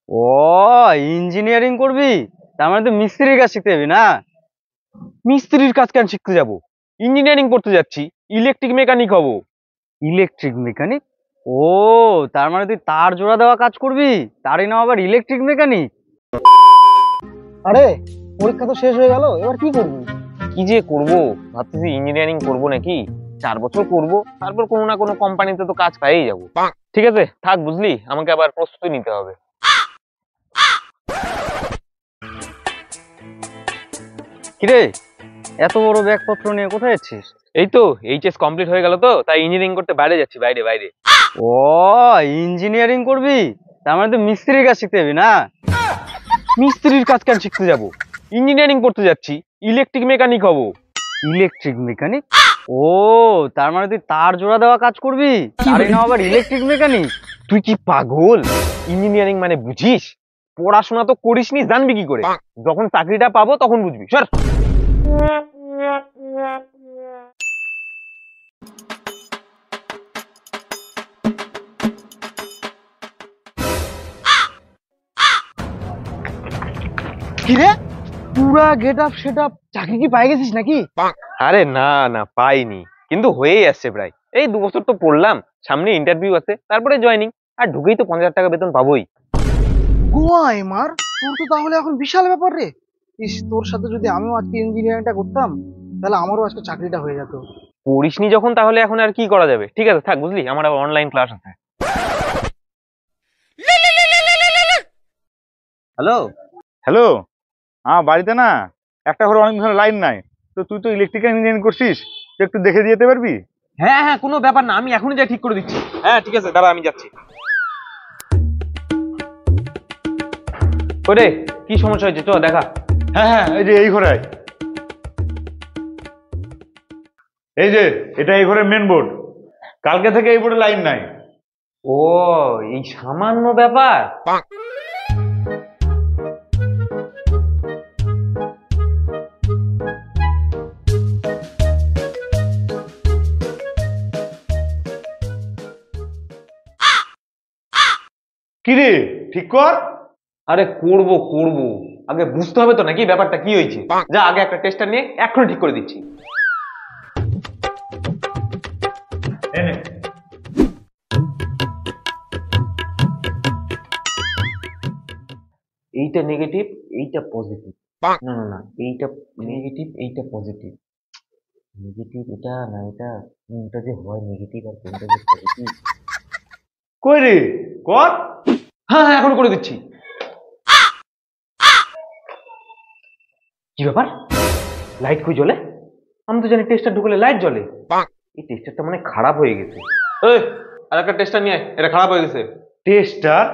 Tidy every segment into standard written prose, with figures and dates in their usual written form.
ও, engineering করবি? তার মানে তো মিস্ত্রির কাজ শিখতে যাবি না? মিস্ত্রির কাজ কেন শিখতে যাব? ইঞ্জিনিয়ারিং করতে যাচ্ছি, ইলেকট্রিক মেকানিক হব। Electric mechanic? ও, তার মানে তুই তার জোড়া দেওয়া কাজ করবি? তারই নাম আবার ইলেকট্রিক মেকানিক? আরে, পরীক্ষা তো শেষ হয়ে গেল, এবার কি করবি? কি যে করব, ভাবতেছি ইঞ্জিনিয়ারিং করব নাকি। 4 বছর করব, তারপর কোনো না কোনো কোম্পানিতে তো কাজ পেয়েই যাব। ঠিক আছে থাক, বুঝলি, আমাকে আবার প্রস্তুতি নিতে হবে। কিরে, এত বড় ব্যাগপত্র নিয়ে কোথায় যাচ্ছিস? এই তো এইচএস কমপ্লিট হয়ে গেল, তো তাই ইঞ্জিনিয়ারিং করতে বাইরে যাচ্ছি, বাইরে বাইরে। ও, ইঞ্জিনিয়ারিং করবি? তার মানে তো মিস্ত্রির কাজ শিখতে যাবি না? মিস্ত্রির কাজ কেন শিখতে যাব? ইঞ্জিনিয়ারিং করতে যাচ্ছি, ইলেকট্রিক মেকানিক হব। Electric mechanic? ও, তার মানে তুই তার জোড়া দেওয়া কাজ করবি? তারই নাম আবার ইলেকট্রিক মেকানিক? তুই কি পাগল? ইঞ্জিনিয়ারিং মানে বুঝিস? পড়াশোনা তো করিসনি, জানবি কি করে? যখন চাকরিটা পাবো তখন বুঝবি, সর। কিরে, পুরা গেট আপ সেট আপ, চাকরি কি পাই গেছিস নাকি? আরে না না, পাইনি, কিন্তু হয়েই আসছে প্রায়। এই 2 বছর তো পড়লাম, সামনে ইন্টারভিউ আছে, তারপরে জয়েনিং। আর ঢুকেই তো 50,000 টাকা বেতন পাবোই। গোয়াই মার, তোর তো তাহলে এখন বিশাল ব্যাপার রে। ইস, তোর সাথে যদি আমিও আজকে ইঞ্জিনিয়ারিংটা করতাম, তাহলে আমারও আজকে চাকরিটা হয়ে যেত। পড়িসনি যখন, তাহলে এখন আর কি করা যাবে। ঠিক আছে থাক, বুঝলি, আমার আবার অনলাইন ক্লাস আছে। হ্যালো। হ্যালো। হ্যাঁ, বাড়িতে না, একটা ঘরে অনেক ধরনের লাইন নাই। তো তুই তো ইলেকট্রিক্যাল ইঞ্জিনিয়ারিং করছিস, তুই একটু দেখে দিয়ে যেতে পারবি? হ্যাঁ হ্যাঁ, কোনো ব্যাপার না, আমি এখনই যাই ঠিক করে দিচ্ছি। হ্যাঁ ঠিক আছে, দাঁড়া আমি যাচ্ছি। ওরে, কি সমস্যা হয়েছে, চ দেখা। হ্যাঁ হ্যাঁ, এই যে এই ঘরে আয়। এই যে এটা এই ঘরের মেন বোর্ড, কালকে থেকে এই বোর্ডে লাইন নাই। ও, এই সামান্য ব্যাপার। কিরে, ঠিক কর। আরে করব করব, আগে বুঝতে হবে তো নাকি ব্যাপারটা কি হয়েছে। যা, আগে একটা টেস্টার নিয়ে এখনই ঠিক করে দিচ্ছি। এই নে। এইটা নেগেটিভ, এইটা পজিটিভ। না না না, এইটা নেগেটিভ, এইটা পজিটিভ। নেগেটিভ এটা না, এটা কোনটা যে হয় নেগেটিভ আর কোনটা যে পজিটিভ। কই রে, কর। হ্যাঁ হ্যাঁ, এখন করে দিচ্ছি। কি ব্যাপার, লাইট কই জ্বলে? আমি তো জানি টেস্টার ঢুকলে লাইট জ্বলে। এই টেস্টারটা মানে খারাপ হয়ে গেছে। এই, আর একটা টেস্টার নিয়ে আয়, এটা খারাপ হয়ে গেছে। টেস্টার?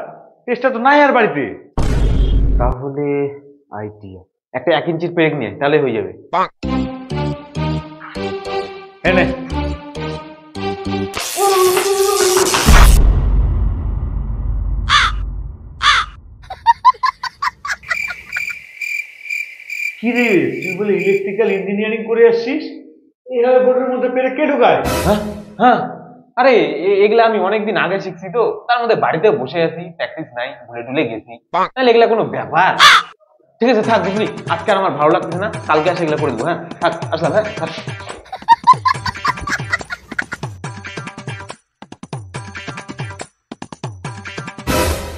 টেস্টার তো নাই আর বাড়িতে। তাহলে আইডিয়া, একটা 1 ইঞ্চির পেরেক নিয়ে আয়, তাহলে হয়ে যাবে। এনে। কিরে, তুই বলে ইলেকট্রিক্যাল ইঞ্জিনিয়ারিং করে আসছিস, এইভাবে বোর্ডের মধ্যে পেরে কে ঢুকায়? হ্যাঁ হ্যাঁ, আরে এগুলা আমি অনেকদিন আগে শিখছি, তো তার মধ্যে বাড়িতে বসে আছি, প্র্যাকটিস নাই, ভুলে টুলে গেছি। তাহলে এগুলা কোনো ব্যাপার? ঠিক আছে থাক, বুঝলি, আজকে আর আমার ভালো লাগতেছে না, কালকে আসে এগুলা করে দেবো। হ্যাঁ থাক, আসলাম। হ্যাঁ থাক।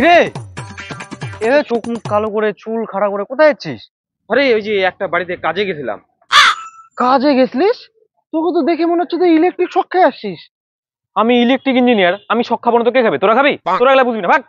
রে, এভাবে চোখ মুখ কালো করে চুল খাড়া করে কোথায় যাচ্ছিস? আরে ওই যে একটা বাড়িতে কাজে গেছিলাম। কাজে গেছলিস? তোকে তো দেখে মনে হচ্ছে তুই ইলেকট্রিক শক খেয়ে আসছিস। আমি ইলেকট্রিক ইঞ্জিনিয়ার, আমি শখ খাবো না তো কে খাবে? তোরা খাবি? তোরা এগুলা বুঝবি না, ভাগ।